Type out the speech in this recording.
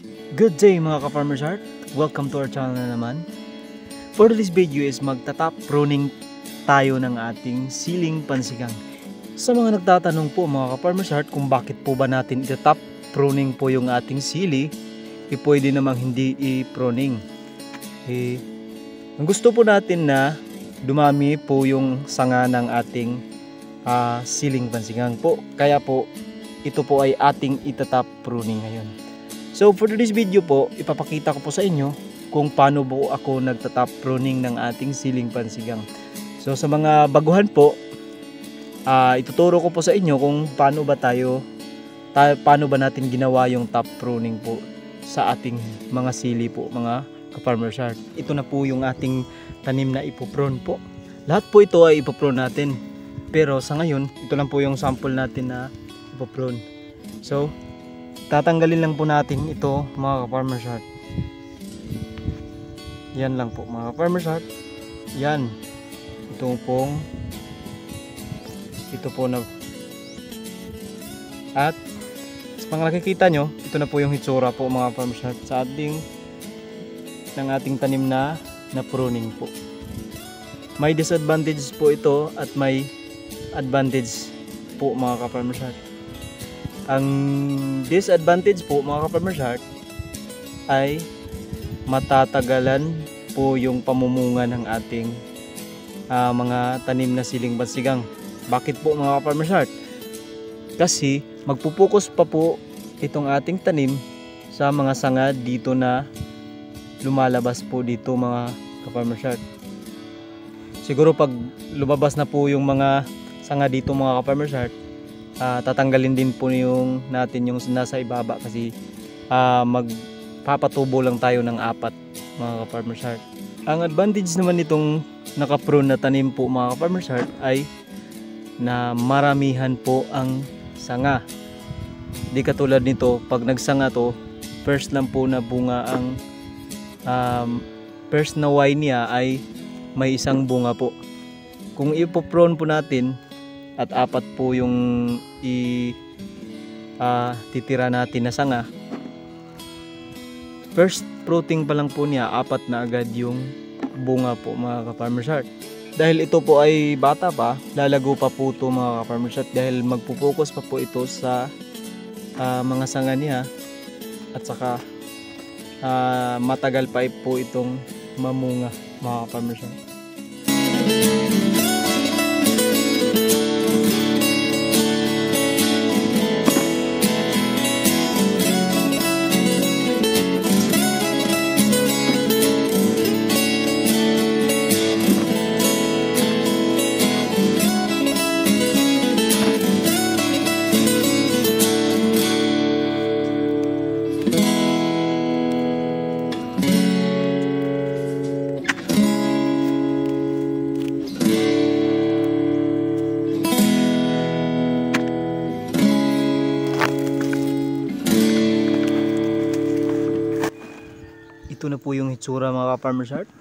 Good day mga ka-Farmer's Heart! Welcome to our channel na naman. For this video is magta-top pruning tayo ng ating siling pansigang. Sa mga nagtatanong po mga ka-Farmer's Heart kung bakit po ba natin ita-top pruning po yung ating sili, pwede namang hindi i-pruning. Ang gusto po natin na dumami po yung sanga ng ating siling pansigang po. Kaya po ito po ay ating ita-top pruning ngayon. So for this video po, ipapakita ko po sa inyo kung paano po ako nagta-top pruning ng ating siling pansigang. So sa mga baguhan po, ituturo ko po sa inyo kung paano ba natin ginawa yung top pruning po sa ating mga sili po, mga ka-Farmer's Heart. Ito na po yung ating tanim na ipoprune po. Lahat po ito ay ipoprune natin. Pero sa ngayon, ito lang po yung sample natin na ipoprune. So tatanggalin lang po natin ito mga ka-Farmer's Heart. Yan lang po mga ka-Farmer's Heart. Yan. Ito po na. At sa mga nakikita nyo, ito na po yung hitsura po mga ka-Farmer's Heart sa ating tanim na pruning po. May disadvantages po ito at may advantage po mga ka-Farmer's Heart. Ang disadvantage po mga ka-Farmer's Heart ay matatagalan po yung pamumunga ng ating mga tanim na siling pansigang. Bakit po mga ka-Farmer's Heart? Kasi magpupokus pa po itong ating tanim sa mga sanga dito na lumalabas po dito mga ka-Farmer's Heart. Siguro pag lumabas na po yung mga sanga dito mga ka-Farmer's Heart, tatanggalin din po natin yung nasa ibaba kasi magpapatubo lang tayo ng 4 mga ka-Farmer's Heart. Ang advantage naman nitong nakaprune na tanim po mga ka-Farmer's Heart ay na maramihan po ang sanga. Di katulad nito, pag nagsanga to, first lang po na bunga ang first na Y niya ay may isang bunga po. Kung ipoprune po natin at 4 po yung titira natin na sanga, first fruiting pa lang po niya 4 na agad yung bunga po mga ka-Farmer's Heart. Dahil ito po ay bata pa, lalago pa po ito mga ka-Farmer's Heart dahil magpupokus pa po ito sa mga sanga niya at saka matagal pa po itong mamunga mga ka-Farmer's Heart. Ito na po yung hitsura mga ka-Farmer's Heart.